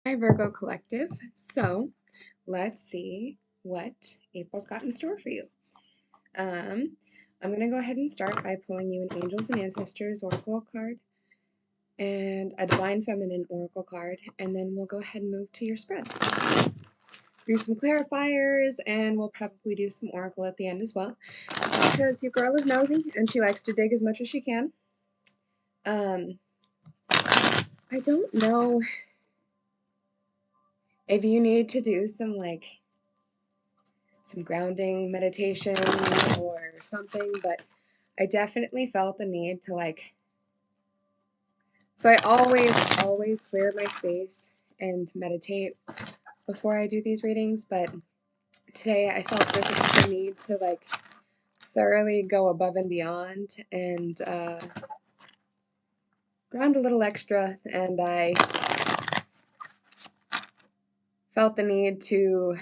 Hi, Virgo Collective. So let's see what April's got in store for you. I'm going to go ahead and start by pulling you an Angels and Ancestors Oracle card and a Divine Feminine Oracle card, and then we'll go ahead and move to your spread. Do some clarifiers, and we'll probably do some Oracle at the end as well, because your girl is nosy and she likes to dig as much as she can. I don't know if you need to do some grounding meditation or something, but I definitely felt the need to so I always clear my space and meditate before I do these readings, but today I felt the need to thoroughly go above and beyond and ground a little extra, and I felt the need to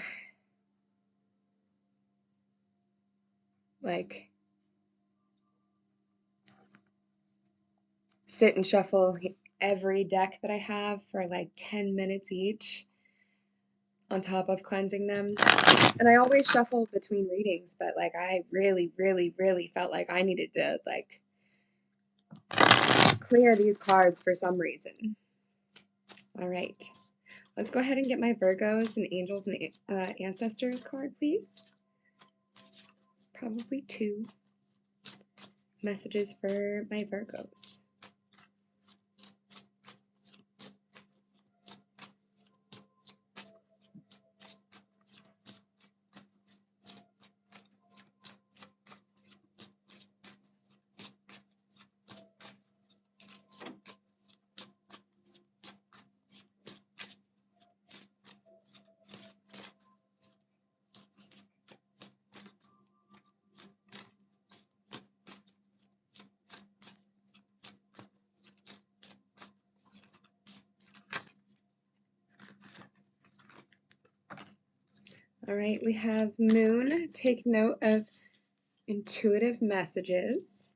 sit and shuffle every deck that I have for 10 minutes each on top of cleansing them. And I always shuffle between readings, but I really felt like I needed to clear these cards for some reason. All right, let's go ahead and get my Virgos and Angels and Ancestors card, please. Probably 2 messages for my Virgos. All right, we have Moon. Take note of intuitive messages.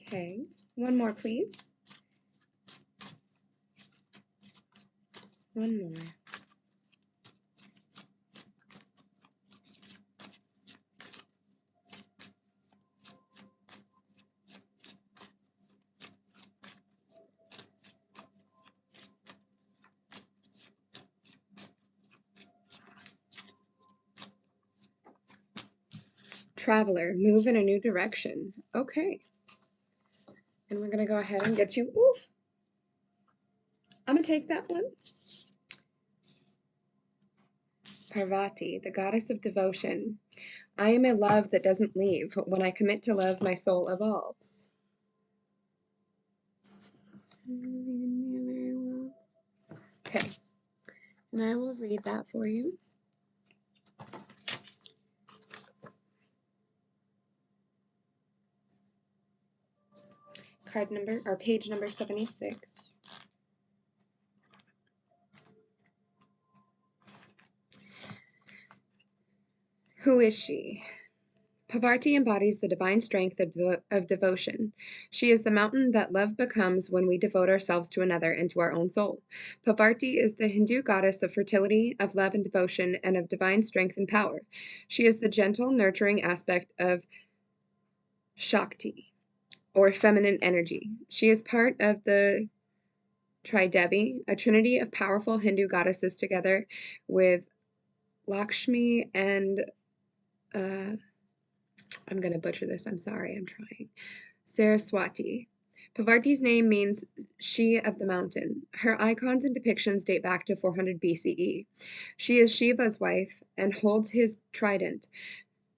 Okay, one more, please. One more. Traveler, move in a new direction. Okay. And we're going to go ahead and get you. Oof. I'm going to take that one. Parvati, the goddess of devotion. I am a love that doesn't leave. When I commit to love, my soul evolves. Okay. And I will read that for you. Card number, or page number 76. Who is she? Parvati embodies the divine strength of devotion. She is the mountain that love becomes when we devote ourselves to another and to our own soul. Parvati is the Hindu goddess of fertility, of love and devotion, and of divine strength and power. She is the gentle, nurturing aspect of Shakti, or feminine energy. She is part of the Tridevi, a trinity of powerful Hindu goddesses together with Lakshmi and I'm going to butcher this. I'm sorry. I'm trying. Saraswati. Parvati's name means she of the mountain. Her icons and depictions date back to 400 BCE. She is Shiva's wife and holds his trident,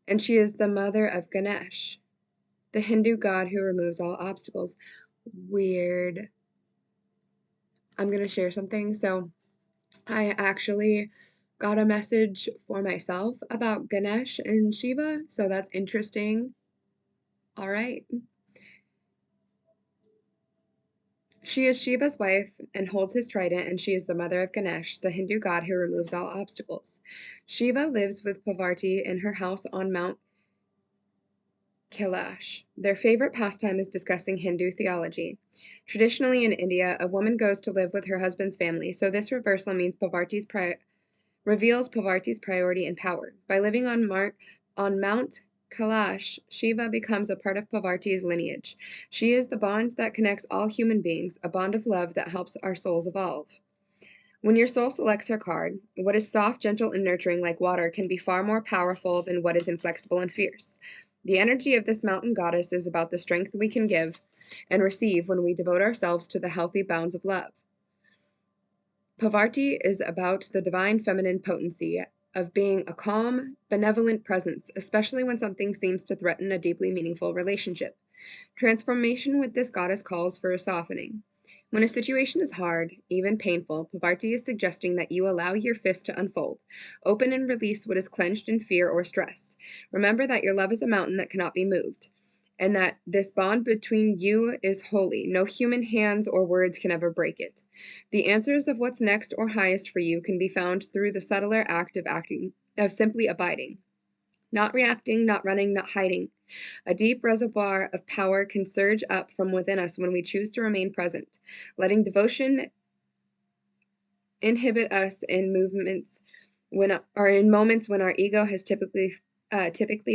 and she is the mother of Ganesh, the Hindu god who removes all obstacles. Weird. I'm going to share something. So I actually got a message for myself about Ganesh and Shiva, so that's interesting. All right. She is Shiva's wife and holds his trident, and she is the mother of Ganesh, the Hindu god who removes all obstacles. Shiva lives with Parvati in her house on Mount Kailash. Their favorite pastime is discussing Hindu theology. Traditionally in India, a woman goes to live with her husband's family, so this reversal means reveals Pavarti's priority and power. By living on Mount Kailash, Shiva becomes a part of Pavarti's lineage. She is the bond that connects all human beings, a bond of love that helps our souls evolve. When your soul selects her card, what is soft, gentle, and nurturing like water can be far more powerful than what is inflexible and fierce. The energy of this mountain goddess is about the strength we can give and receive when we devote ourselves to the healthy bounds of love. Pavarti is about the divine feminine potency of being a calm, benevolent presence, especially when something seems to threaten a deeply meaningful relationship. Transformation with this goddess calls for a softening. When a situation is hard, even painful, Pavarti is suggesting that you allow your fist to unfold. Open and release what is clenched in fear or stress. Remember that your love is a mountain that cannot be moved, and that this bond between you is holy. No human hands or words can ever break it. The answers of what's next or highest for you can be found through the subtler act of simply abiding. Not reacting, not running, not hiding. A deep reservoir of power can surge up from within us when we choose to remain present, letting devotion inhibit us in moments when our ego has typically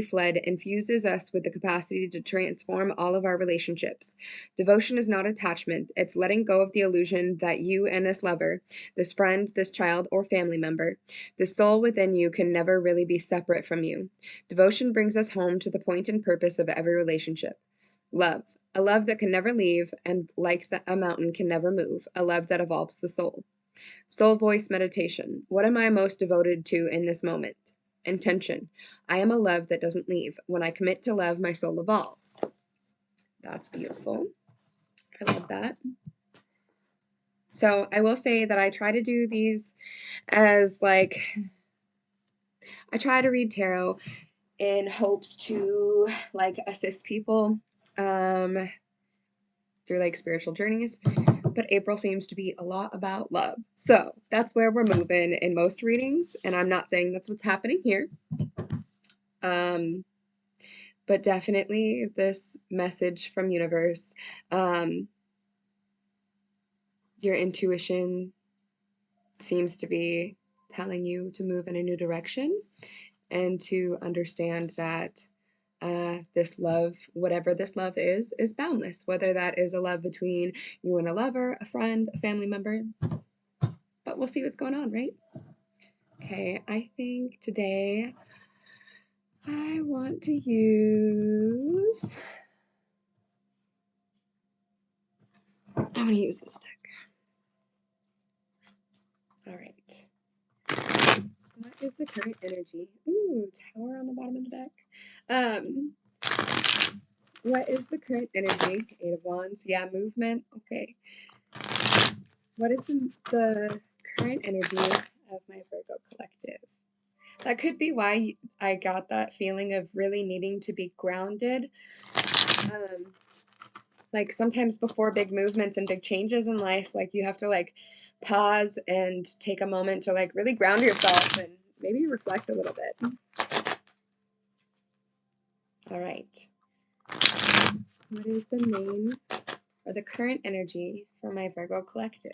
fled, infuses us with the capacity to transform all of our relationships. Devotion is not attachment. It's letting go of the illusion that you and this lover, this friend, this child or family member, the soul within you can never really be separate from you. Devotion brings us home to the point and purpose of every relationship. Love. A love that can never leave and like a mountain can never move. A love that evolves the soul. Soul voice meditation. What am I most devoted to in this moment? Intention. I am a love that doesn't leave. When I commit to love, my soul evolves. That's beautiful. I love that. So I will say that I try to do these as I try to read tarot in hopes to assist people through spiritual journeys. But April seems to be a lot about love. So that's where we're moving in most readings, and I'm not saying that's what's happening here. But definitely this message from universe, your intuition seems to be telling you to move in a new direction and to understand that this love, whatever this love is boundless, whether that is a love between you and a lover, a friend, a family member. But we'll see what's going on, right? Okay, I think today I want to use this deck. All right. What is the current energy? Ooh, Tower on the bottom of the deck. What is the current energy? Eight of Wands. Yeah, movement. Okay. What is the current energy of my Virgo collective? That could be why I got that feeling of really needing to be grounded. Sometimes before big movements and big changes in life, you have to pause and take a moment to really ground yourself and maybe reflect a little bit. All right. What is the main or the current energy for my Virgo collective?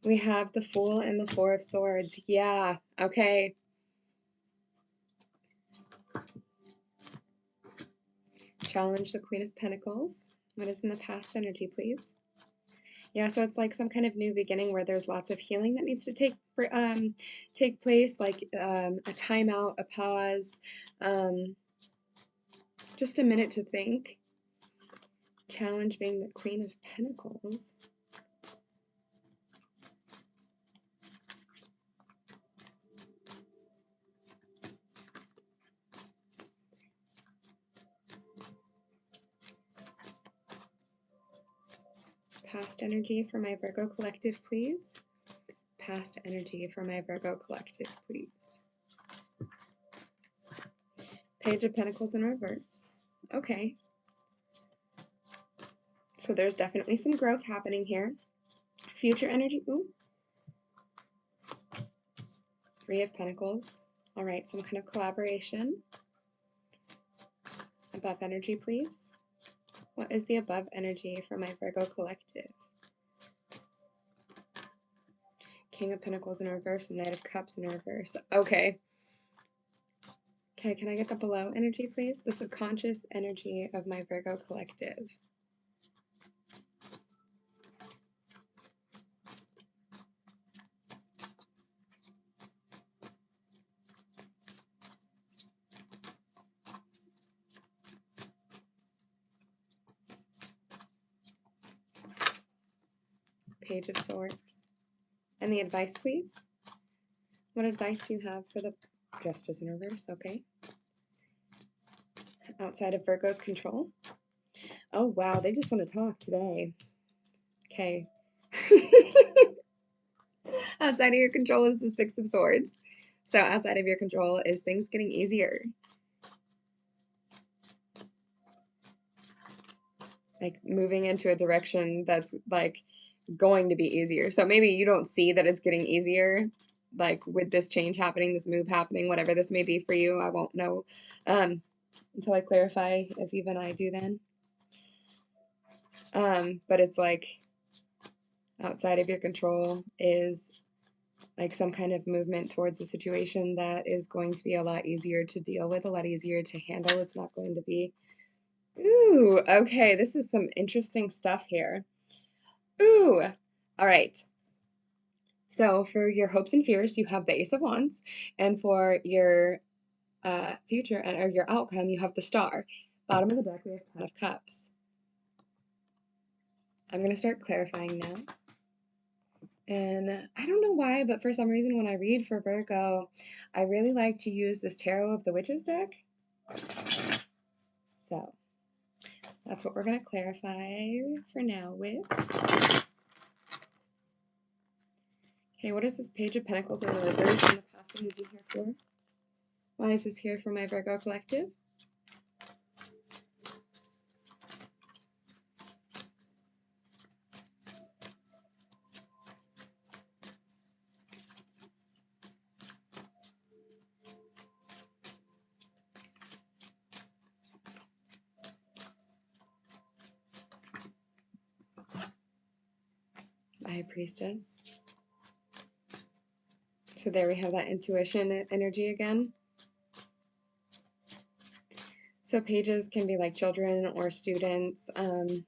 We have the Fool and the Four of Swords. Yeah, okay. Challenge the Queen of Pentacles. What is in the past energy, please? Yeah, so it's some kind of new beginning where there's lots of healing that needs to take place, a timeout, a pause, just a minute to think. Challenge being the Queen of Pentacles. Past energy for my Virgo collective, please. Past energy for my Virgo collective, please. Page of Pentacles in reverse. Okay. So there's definitely some growth happening here. Future energy. Ooh. Three of Pentacles. All right, some kind of collaboration. Above energy, please. What is the above energy for my Virgo collective? King of Pentacles in reverse and Knight of Cups in reverse. Okay. Okay, can I get the below energy, please? The subconscious energy of my Virgo collective. Page of Swords. And the advice, please? What advice do you have for the Justice in reverse? Okay. Outside of Virgo's control. Oh, wow, they just want to talk today. Okay. Outside of your control is the Six of Swords. So outside of your control is things getting easier. Like moving into a direction that's like going to be easier. So maybe you don't see that it's getting easier, like with this change happening, this move happening, whatever this may be for you. I won't know until I clarify if even I do then. But it's like outside of your control is like some kind of movement towards a situation that is going to be a lot easier to deal with, a lot easier to handle. It's not going to be, ooh, okay, this is some interesting stuff here. Ooh, all right. So for your hopes and fears, you have the Ace of Wands, and for your future or your outcome, you have the Star. Bottom of the deck, we have Ten of Cups. I'm going to start clarifying now. And I don't know why, but for some reason when I read for Virgo, I really like to use this Tarot of the Witches deck. So that's what we're going to clarify for now with. Okay, what is this Page of Pentacles in the reverse and the past energy here for? Why is this here for my Virgo collective? The High Priestess. So there we have that intuition energy again. So pages can be like children or students. And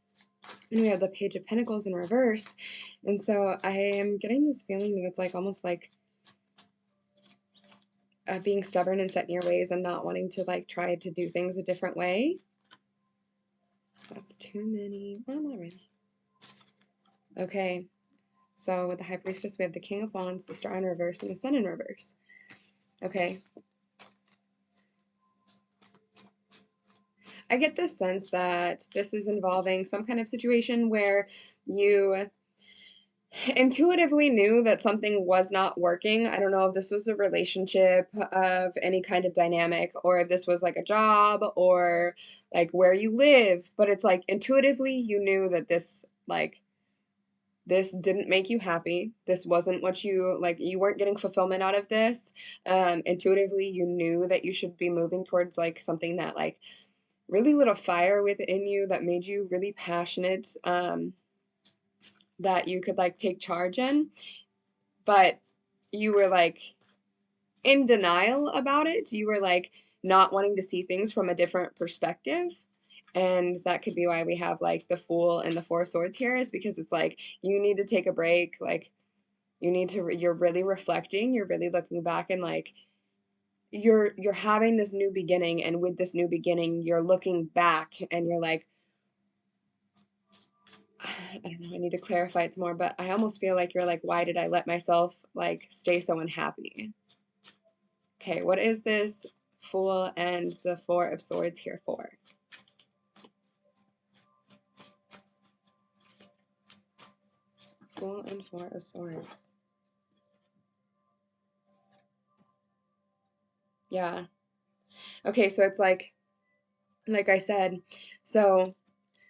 we have the Page of Pentacles in reverse. And so I am getting this feeling that it's like almost like being stubborn and set in your ways and not wanting to like try to do things a different way. That's too many. Well, not really. Okay. So with the High Priestess, we have the King of Wands, the Star in reverse, and the Sun in reverse. Okay. I get this sense that this is involving some kind of situation where you intuitively knew that something was not working. I don't know if this was a relationship of any kind of dynamic or if this was like a job or like where you live, but it's like intuitively you knew that this didn't make you happy. This wasn't what you like, you weren't getting fulfillment out of this. Intuitively you knew that you should be moving towards like something that like really lit a fire within you, that made you really passionate, that you could like take charge in, but you were like in denial about it. You were like not wanting to see things from a different perspective. And that could be why we have like the Fool and the Four of Swords here, is because it's like you need to take a break. Like you're really reflecting, you're really looking back, and like you're having this new beginning, and with this new beginning you're looking back and you're like, I don't know, I need to clarify it more, but I almost feel like you're like, why did I let myself like stay so unhappy? Okay, what is this Fool and the Four of Swords here for? Fool and Four of Swords. Yeah. Okay, so it's like I said, so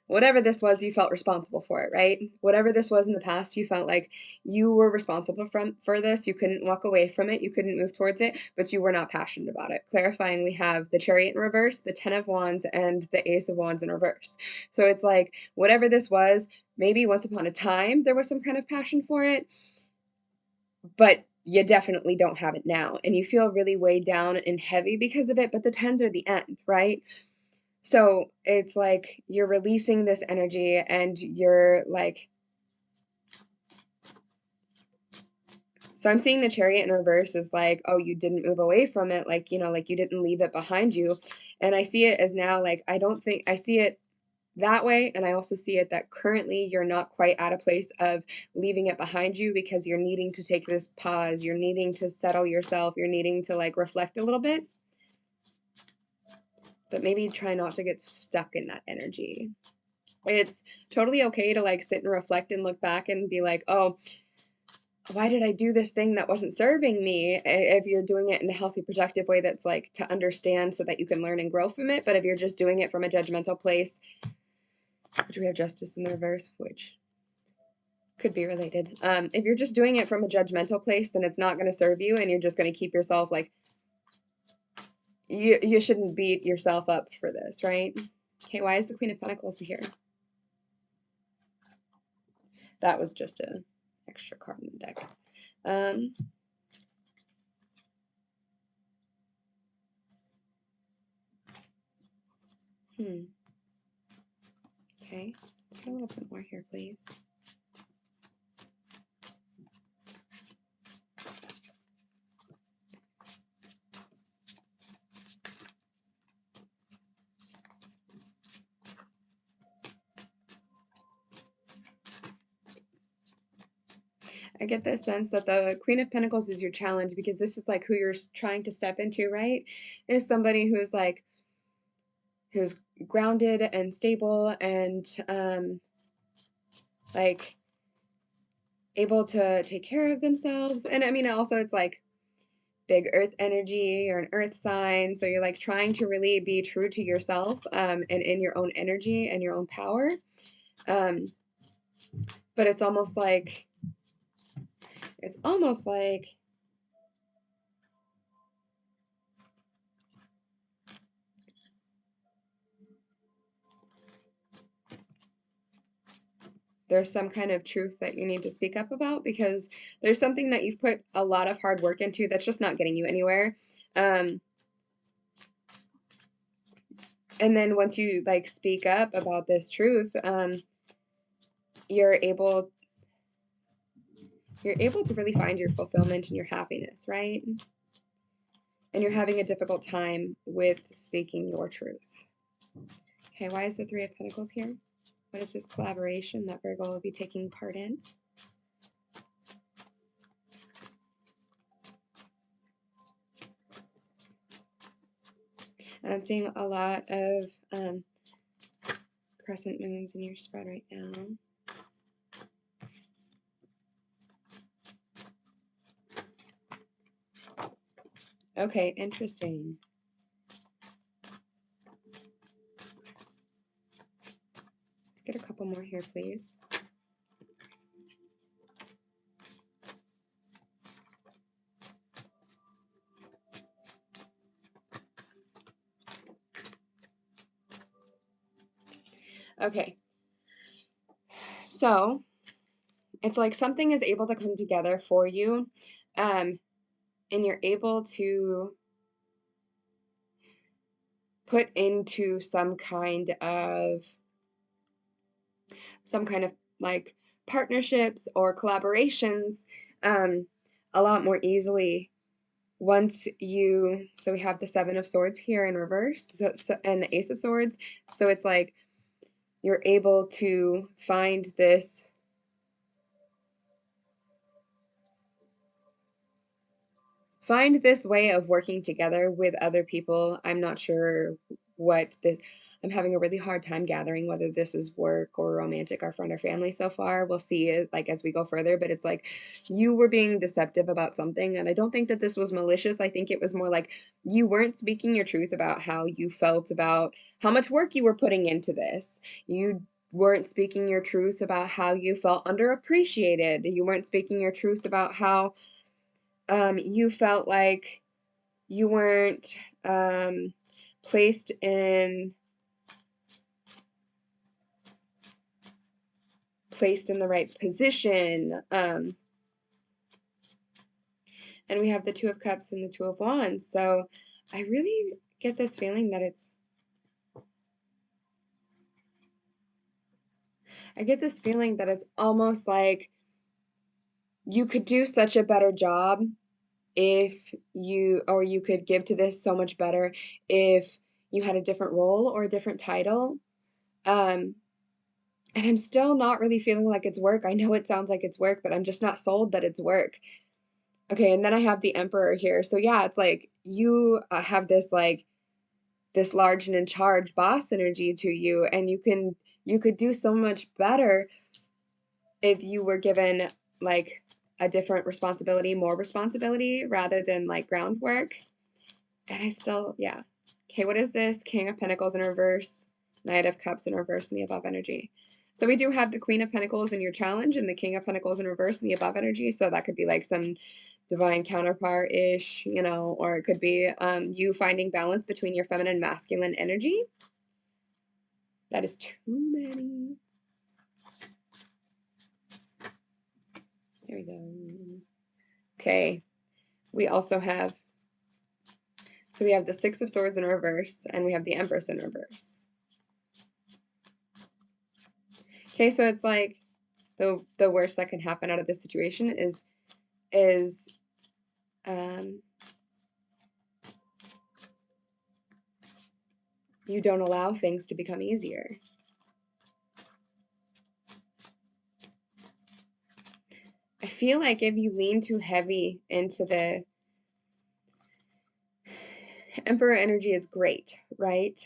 whatever this was, you felt responsible for it, right? Whatever this was in the past, you felt like you were responsible for this. You couldn't walk away from it. You couldn't move towards it, but you were not passionate about it. Clarifying, we have the Chariot in reverse, the Ten of Wands, and the Ace of Wands in reverse. So it's like whatever this was, maybe once upon a time there was some kind of passion for it, but you definitely don't have it now. And you feel really weighed down and heavy because of it, but the tens are the end, right? So it's like you're releasing this energy and you're like, so I'm seeing the Chariot in reverse is like, oh, you didn't move away from it. Like, you know, like you didn't leave it behind you. And I see it as now, like, I don't think I see it that way. And I also see it that currently you're not quite at a place of leaving it behind you because you're needing to take this pause. You're needing to settle yourself. You're needing to like reflect a little bit. But maybe try not to get stuck in that energy. It's totally okay to like sit and reflect and look back and be like, oh, why did I do this thing that wasn't serving me? If you're doing it in a healthy, productive way, that's like to understand so that you can learn and grow from it. But if you're just doing it from a judgmental place, which we have Justice in the reverse, which could be related. If you're just doing it from a judgmental place, then it's not going to serve you, and you're just going to keep yourself like, you shouldn't beat yourself up for this, right? Okay, why is the Queen of Pentacles here? That was just an extra card in the deck. Okay, let's get a little bit more here, please. I get this sense that the Queen of Pentacles is your challenge because this is like who you're trying to step into, right? Is somebody who's like, who's grounded and stable and like able to take care of themselves. And I mean, also it's like big earth energy or an earth sign. So you're like trying to really be true to yourself and in your own energy and your own power. But it's almost like there's some kind of truth that you need to speak up about because there's something that you've put a lot of hard work into that's just not getting you anywhere. And then once you like speak up about this truth, you're able to really find your fulfillment and your happiness, right? And you're having a difficult time with speaking your truth. Okay, why is the Three of Pentacles here? What is this collaboration that Virgo will be taking part in? And I'm seeing a lot of crescent moons in your spread right now. Okay, interesting. Let's get a couple more here, please. Okay, so it's like something is able to come together for you, and you're able to put into some kind of like partnerships or collaborations a lot more easily once you, so we have the Seven of Swords here in reverse, and the Ace of Swords, so it's like you're able to find this way of working together with other people. I'm not sure what this, I'm having a really hard time gathering whether this is work or romantic or friend or family so far. We'll see it like as we go further, but it's like you were being deceptive about something, and I don't think that this was malicious. I think it was more like you weren't speaking your truth about how you felt about how much work you were putting into this. You weren't speaking your truth about how you felt underappreciated. You weren't speaking your truth about how you felt like you weren't placed in the right position. And we have the Two of Cups and the Two of Wands. So I really get this feeling that it's almost like you could do such a better job if you could give to this so much better if you had a different role or a different title. Um, and I'm still not really feeling like it's work. I know it sounds like it's work, but I'm just not sold that it's work. Okay, and then I have the Emperor here. So yeah, it's like you have this like this large and in charge boss energy to you, and you could do so much better if you were given like a different responsibility, more responsibility rather than like groundwork. And I still, yeah. Okay, what is this? King of Pentacles in reverse, Knight of Cups in reverse, and the above energy. So we do have the Queen of Pentacles in your challenge and the King of Pentacles in reverse and the above energy. So that could be like some divine counterpart-ish, you know, or it could be you finding balance between your feminine and masculine energy. That is too many. There we go. Okay, we also have, so we have the Six of Swords in reverse and we have the Empress in reverse. Okay, so it's like the worst that can happen out of this situation is you don't allow things to become easier. I feel like if you lean too heavy into the Emperor energy is great, right?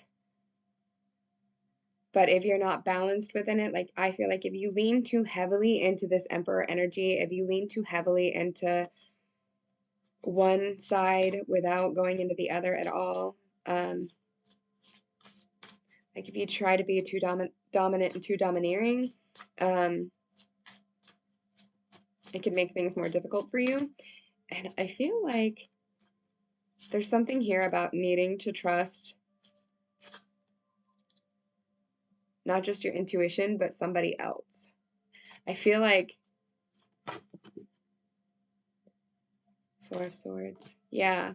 But if you're not balanced within it, like I feel like if you lean too heavily into this Emperor energy, if you lean too heavily into one side without going into the other at all, like if you try to be too dominant and too domineering, it can make things more difficult for you. And I feel like there's something here about needing to trust not just your intuition, but somebody else. I feel like Four of Swords. Yeah.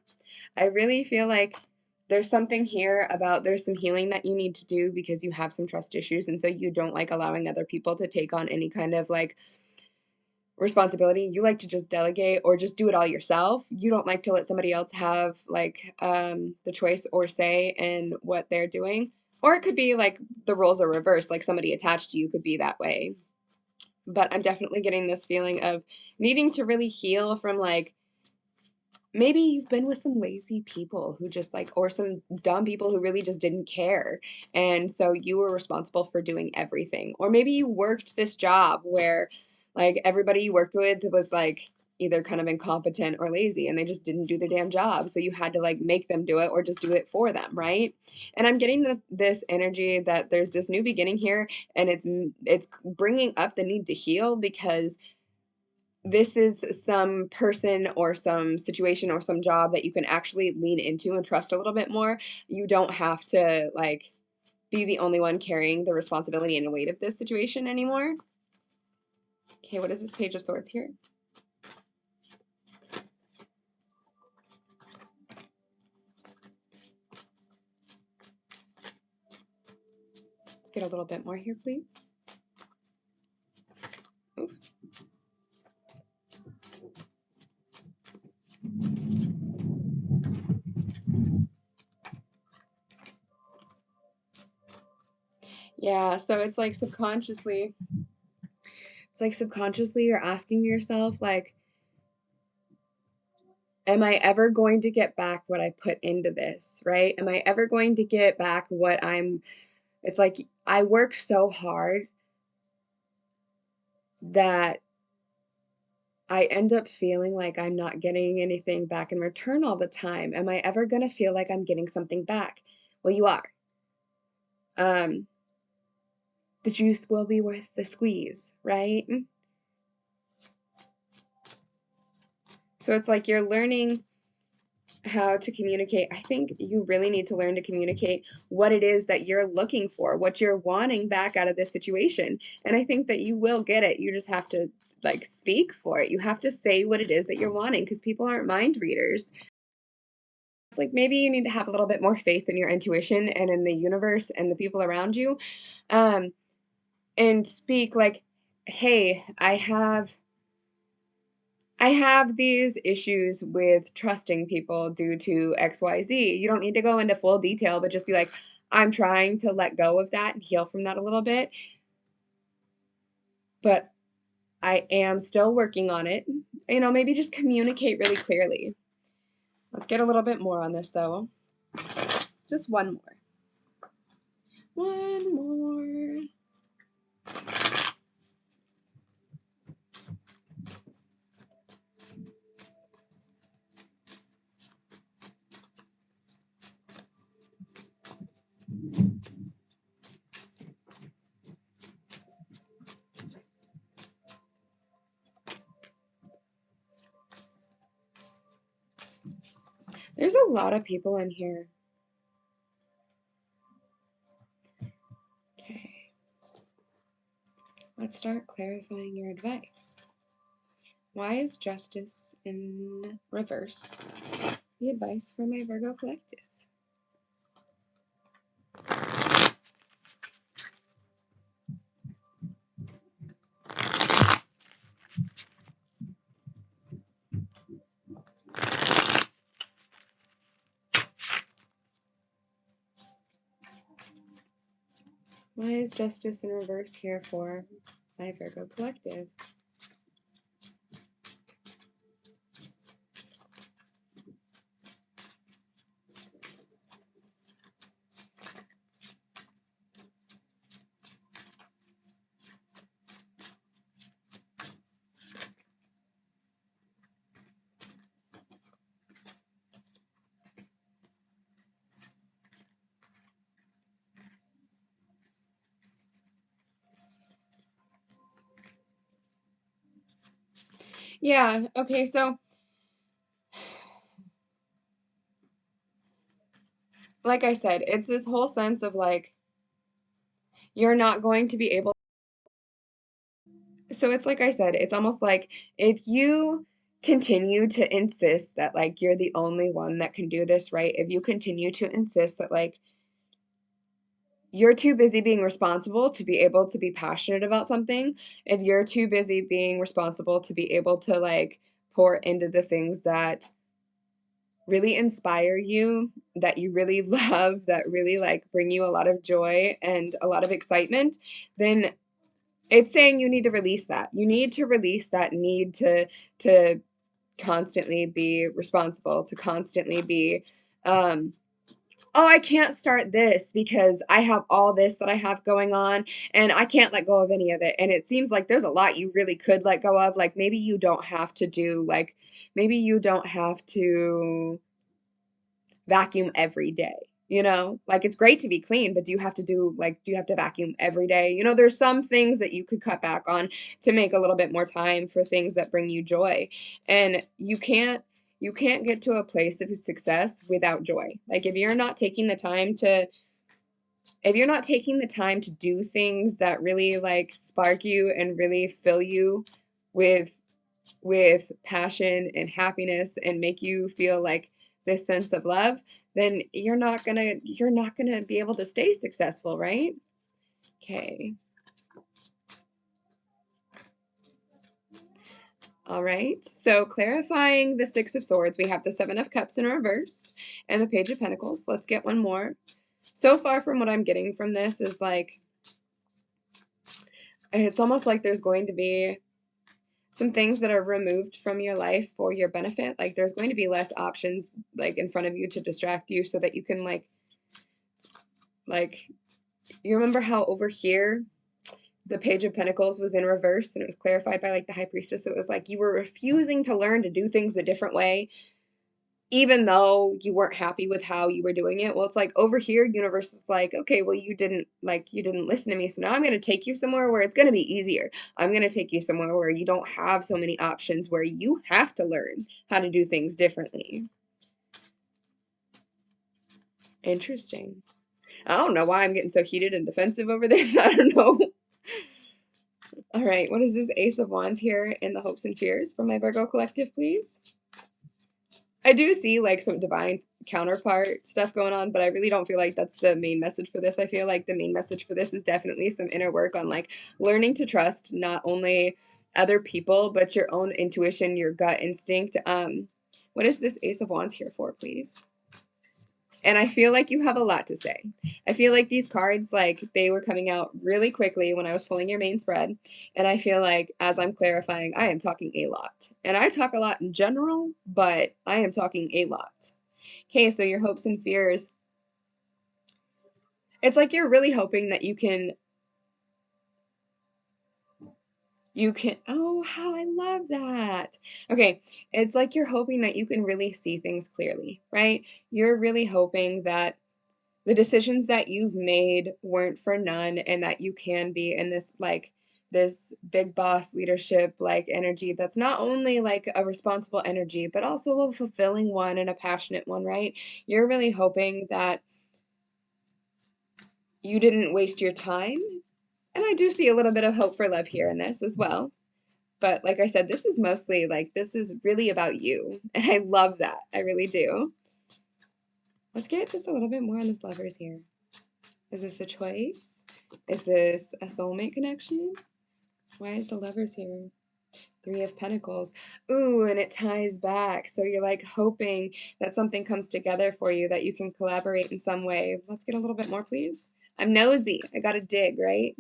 I really feel like there's something here about there's some healing that you need to do because you have some trust issues. And so you don't like allowing other people to take on any kind of like responsibility. You like to just delegate or just do it all yourself. You don't like to let somebody else have like the choice or say in what they're doing. Or it could be like the roles are reversed, like somebody attached to you could be that way. But I'm definitely getting this feeling of needing to really heal from like maybe you've been with some lazy people who just like, or some dumb people who really just didn't care. And so you were responsible for doing everything. Or maybe you worked this job where like everybody you worked with was like either kind of incompetent or lazy and they just didn't do their damn job. So you had to like make them do it or just do it for them, right? And I'm getting this energy that there's this new beginning here and it's bringing up the need to heal because this is some person or some situation or some job that you can actually lean into and trust a little bit more. You don't have to like be the only one carrying the responsibility and weight of this situation anymore. Okay, what is this Page of Swords here? Let's get a little bit more here, please. Oof. Yeah, so it's like subconsciously you're asking yourself like, am I ever going to get back what I put into this, right? Am I ever going to get back what I'm It's like I work so hard that I end up feeling like I'm not getting anything back in return all the time. Am I ever going to feel like I'm getting something back? Well, you are. Um, the juice will be worth the squeeze, right? So it's like you're learning how to communicate. I think you really need to learn to communicate what it is that you're looking for, what you're wanting back out of this situation. And I think that you will get it. You just have to like speak for it. You have to say what it is that you're wanting because people aren't mind readers. It's like maybe you need to have a little bit more faith in your intuition and in the universe and the people around you. Um, and speak like, hey, I have these issues with trusting people due to XYZ. You don't need to go into full detail, but just be like, I'm trying to let go of that and heal from that a little bit, but I am still working on it. Maybe just communicate really clearly. Let's get a little bit more on this though. Just one more. One more. There's a lot of people in here. Okay. Let's start clarifying your advice. Why is justice in reverse the advice for my Virgo collective? Why is justice in reverse here for my Virgo collective? Yeah, okay, so like I said, it's this whole sense of like you're not going to be able. So it's like I said, it's almost like if you continue to insist that like you're the only one that can do this, right? If you continue to insist that like you're too busy being responsible to be able to be passionate about something, if you're too busy being responsible to be able to like pour into the things that really inspire you, that you really love, that really like bring you a lot of joy and a lot of excitement, then it's saying you need to release that. You need to release that need to constantly be responsible, to constantly be oh, I can't start this because I have all this that I have going on and I can't let go of any of it. And it seems like there's a lot you really could let go of. Like maybe you don't have to do like maybe you don't have to vacuum every day. Like it's great to be clean, but do you have to vacuum every day? There's some things that you could cut back on to make a little bit more time for things that bring you joy. And you can't get to a place of success without joy. Like if you're not taking the time to do things that really like spark you and really fill you with passion and happiness and make you feel like this sense of love, then you're not gonna be able to stay successful, right? Okay. All right. So clarifying the Six of Swords, we have the Seven of Cups in reverse and the Page of Pentacles. Let's get one more. So far from what I'm getting from this is like it's almost like there's going to be some things that are removed from your life for your benefit. Like there's going to be less options like in front of you to distract you so that you can like You remember how over here the Page of Pentacles was in reverse and it was clarified by like the High Priestess? So it was like you were refusing to learn to do things a different way, even though you weren't happy with how you were doing it. Well, it's like over here, universe is like, okay, well, you didn't listen to me. So now I'm going to take you somewhere where it's going to be easier. I'm going to take you somewhere where you don't have so many options, where you have to learn how to do things differently. Interesting. I don't know why I'm getting so heated and defensive over this. I don't know. All right, what is this Ace of Wands here in the hopes and fears for my Virgo collective, please? I do see like some divine counterpart stuff going on, but I really don't feel like that's the main message for this. I feel like the main message for this is definitely some inner work on like learning to trust not only other people, but your own intuition, your gut instinct. What is this Ace of Wands here for, please? And I feel like you have a lot to say. I feel like these cards, like, they were coming out really quickly when I was pulling your main spread. And I feel like as I'm clarifying, I am talking a lot. And I talk a lot in general, but I am talking a lot. Okay, so your hopes and fears. It's like you're really hoping that you can, oh, how I love that. Okay, it's like you're hoping that you can really see things clearly, right? You're really hoping that the decisions that you've made weren't for none, and that you can be in this like this big boss leadership like energy that's not only like a responsible energy but also a fulfilling one and a passionate one, right? You're really hoping that you didn't waste your time, and I do see a little bit of hope for love here in this as well. But like I said, this is mostly like, this is really about you, and I love that. I really do. Let's get just a little bit more on this lovers here. Is this a choice? Is this a soulmate connection? Why is the lovers here? Three of Pentacles. Ooh, and it ties back. So you're like hoping that something comes together for you, that you can collaborate in some way. Let's get a little bit more, please. I'm nosy. I gotta dig, right?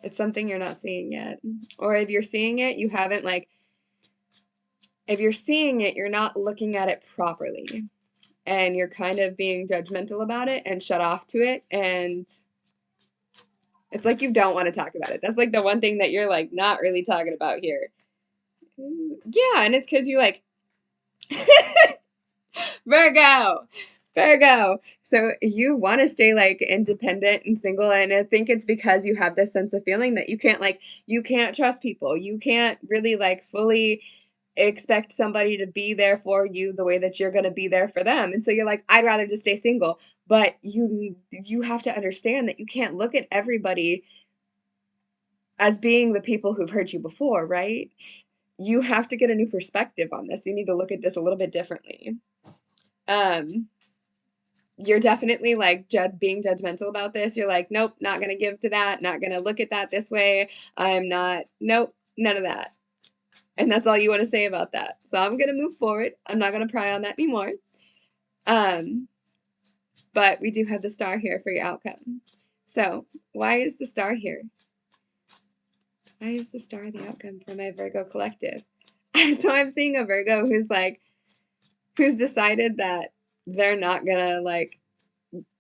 It's something you're not seeing yet. Or if you're seeing it, you haven't like, if you're seeing it, you're not looking at it properly. And you're kind of being judgmental about it and shut off to it, and it's like you don't want to talk about it. That's like the one thing that you're like not really talking about here. Yeah, and it's because you like Virgo. Virgo. So you want to stay like independent and single, and I think it's because you have this sense of feeling that you can't trust people. You can't really like fully expect somebody to be there for you the way that you're going to be there for them. And so you're like, I'd rather just stay single. But you have to understand that you can't look at everybody as being the people who've hurt you before, right? You have to get a new perspective on this. You need to look at this a little bit differently. You're definitely like being judgmental about this. You're like, nope, not going to give to that, not going to look at that this way. I'm not, nope, none of that. And that's all you want to say about that. So I'm going to move forward. I'm not going to pry on that anymore. But we do have the star here for your outcome. So why is the star here? Why is the star the outcome for my Virgo collective? So I'm seeing a Virgo who's decided that they're not gonna like,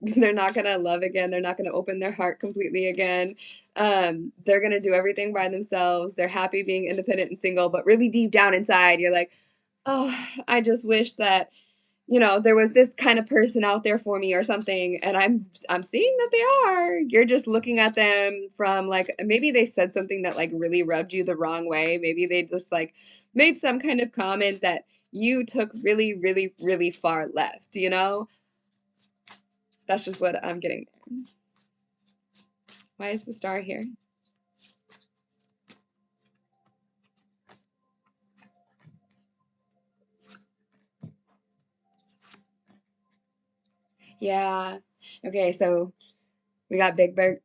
they're not gonna love again. They're not gonna open their heart completely again. They're gonna do everything by themselves. They're happy being independent and single, but really deep down inside, you're like, oh, I just wish that, you know, there was this kind of person out there for me or something. And I'm seeing that they are. You're just looking at them from like, maybe they said something that like really rubbed you the wrong way. Maybe they just like made some kind of comment that you took really, really, really far left, you know? That's just what I'm getting there. Why is the star here? Yeah. Okay, so we got big Virgo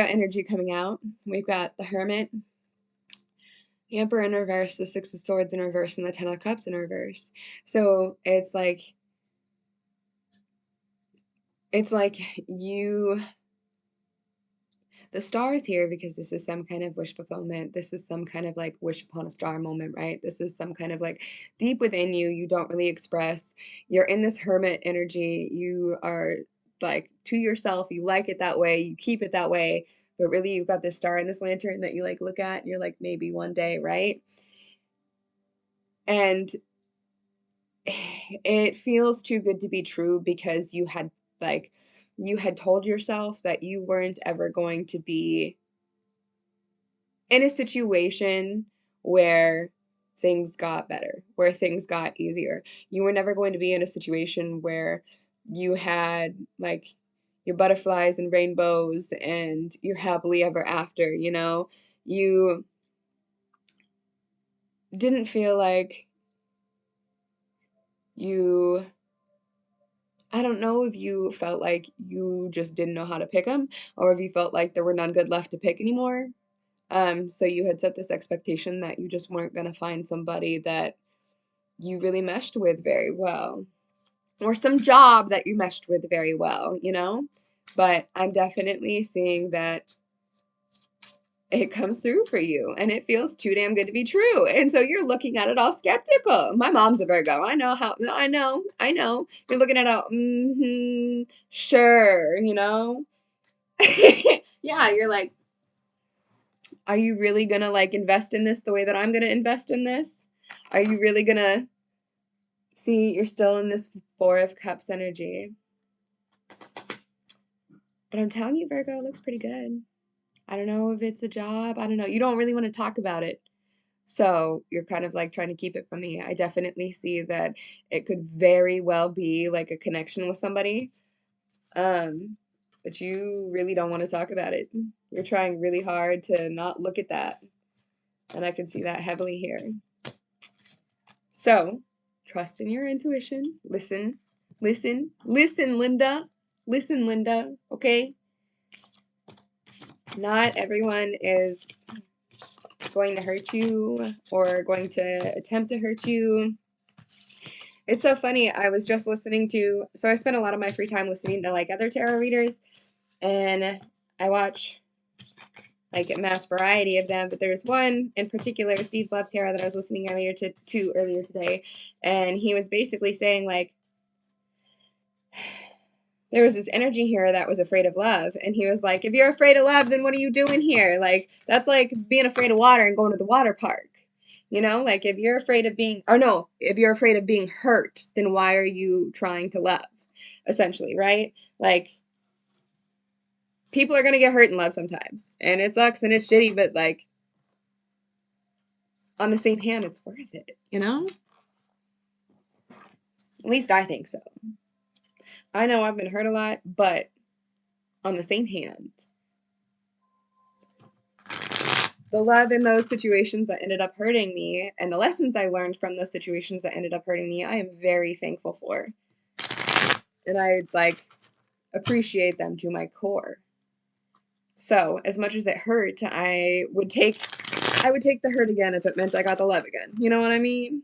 energy coming out. We've got the Hermit, the Emperor in reverse, the Six of Swords in reverse, and the Ten of Cups in reverse. So it's like you, The star is here because this is some kind of wish fulfillment. This is some kind of like wish upon a star moment, right? This is some kind of like deep within you, you don't really express. You're in this hermit energy. You are like to yourself. You like it that way. You keep it that way. But really, you've got this star and this lantern that you like look at and you're like, maybe one day, right? And it feels too good to be true because you had told yourself that you weren't ever going to be in a situation where things got better, where things got easier. You were never going to be in a situation where you had like your butterflies and rainbows and you're happily ever after, you know? You didn't feel like you I don't know if you felt like you just didn't know how to pick them or if you felt like there were none good left to pick anymore. So you had set this expectation that you just weren't going to find somebody that you really meshed with very well, or some job that you meshed with very well, you know? But I'm definitely seeing that it comes through for you and it feels too damn good to be true. And so you're looking at it all skeptical. My mom's a Virgo. I know. You're looking at it, sure, you know? Yeah, you're like, are you really gonna like invest in this the way that I'm gonna invest in this? Are you really gonna see you're still in this Four of Cups energy? But I'm telling you, Virgo, it looks pretty good. I don't know if it's a job. I don't know. You don't really want to talk about it. So you're kind of like trying to keep it from me. I definitely see that it could very well be like a connection with somebody. But you really don't want to talk about it. You're trying really hard to not look at that. And I can see that heavily here. So trust in your intuition. Listen, Linda. Listen, Linda, okay? Not everyone is going to hurt you or going to attempt to hurt you. It's so funny. I was just listening to, so I spend a lot of my free time listening to like other tarot readers, and I watch like a mass variety of them, but there's one in particular, Steve's Love Tarot, that I was listening to earlier today, and he was basically saying like, there was this energy here that was afraid of love. And he was like, if you're afraid of love, then what are you doing here? Like, that's like being afraid of water and going to the water park. You know, like if you're afraid of being, or no, if you're afraid of being hurt, then why are you trying to love? Essentially, right? Like, people are going to get hurt in love sometimes. And it sucks and it's shitty, but like, on the same hand, it's worth it, you know? At least I think so. I know I've been hurt a lot, but on the same hand, the love in those situations that ended up hurting me and the lessons I learned from those situations that ended up hurting me, I am very thankful for. And I like appreciate them to my core. So, as much as it hurt, I would take the hurt again if it meant I got the love again. You know what I mean?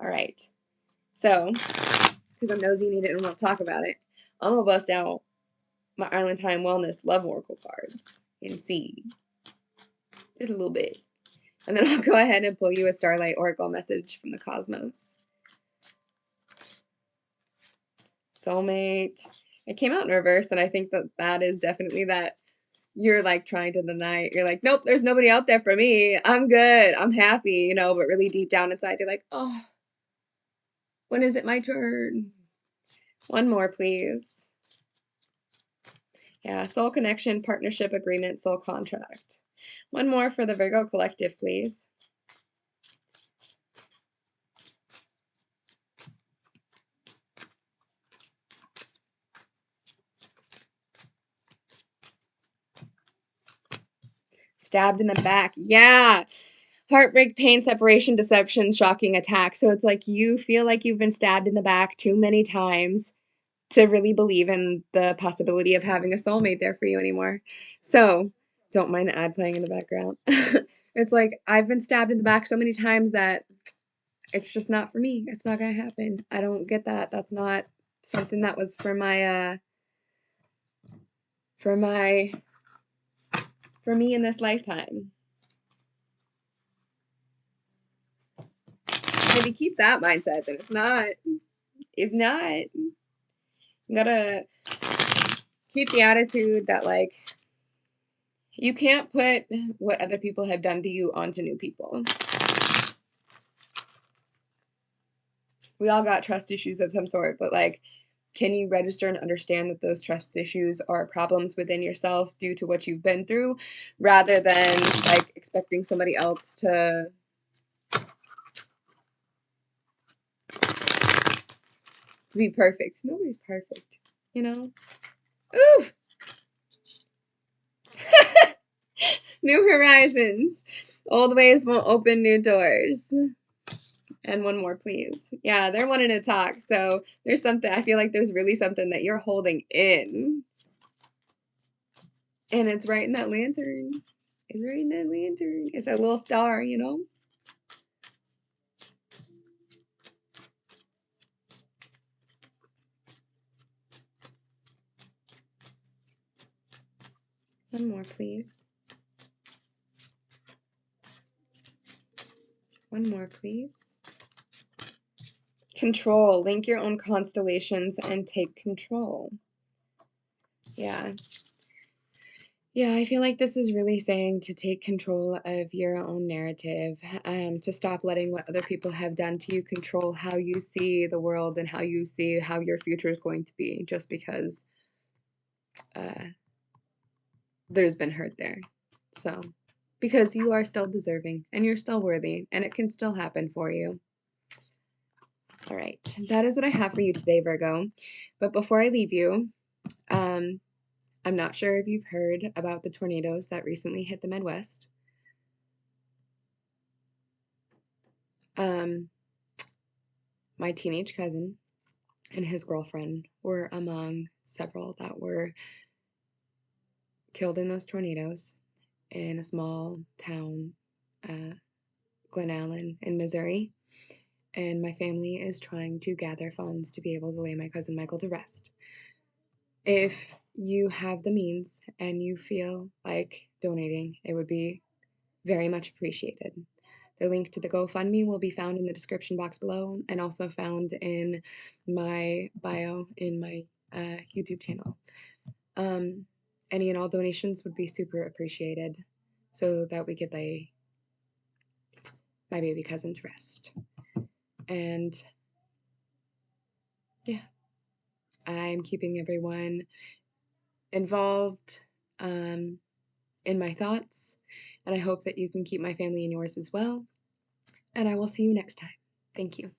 All right. So, because I'm nosy and you didn't want to talk about it, I'm gonna bust out my Island Time Wellness Love Oracle cards and see just a little bit. And then I'll go ahead and pull you a Starlight Oracle message from the cosmos. Soulmate. It came out in reverse, and I think that is definitely that you're like trying to deny it. You're like, nope, there's nobody out there for me. I'm good. I'm happy, you know, but really deep down inside, you're like, oh, when is it my turn? One more, please. Yeah, soul connection, partnership agreement, soul contract. One more for the Virgo collective, please. Stabbed in the back. Yeah. Heartbreak, pain, separation, deception, shocking attack. So it's like you feel like you've been stabbed in the back too many times to really believe in the possibility of having a soulmate there for you anymore. So don't mind the ad playing in the background. It's like I've been stabbed in the back so many times that it's just not for me. It's not gonna happen. I don't get that. That's not something that was for my for me in this lifetime. And if you keep that mindset, then it's not. It's not. You gotta keep the attitude that, like, you can't put what other people have done to you onto new people. We all got trust issues of some sort, but, like, can you register and understand that those trust issues are problems within yourself due to what you've been through, rather than, like, expecting somebody else to be perfect. Nobody's perfect, you know? Ooh! New horizons. Old ways won't open new doors. And one more, please. Yeah, they're wanting to talk. So there's something, I feel like there's really something that you're holding in. And it's right in that lantern. It's right in that lantern. It's a little star, you know? One more, please. One more, please. Control. Link your own constellations and take control. Yeah. Yeah, I feel like this is really saying to take control of your own narrative, to stop letting what other people have done to you control how you see the world and how you see how your future is going to be, just because there's been hurt there. So, because you are still deserving and you're still worthy and it can still happen for you. All right, that is what I have for you today, Virgo. But before I leave you, I'm not sure if you've heard about the tornadoes that recently hit the Midwest. My teenage cousin and his girlfriend were among several that were killed in those tornadoes in a small town, Glen Allen in Missouri. And my family is trying to gather funds to be able to lay my cousin Michael to rest. If you have the means and you feel like donating, it would be very much appreciated. The link to the GoFundMe will be found in the description box below and also found in my bio in my YouTube channel. Any and all donations would be super appreciated so that we could lay my baby cousin to rest. And yeah, I'm keeping everyone involved in my thoughts, and I hope that you can keep my family in yours as well. And I will see you next time. Thank you.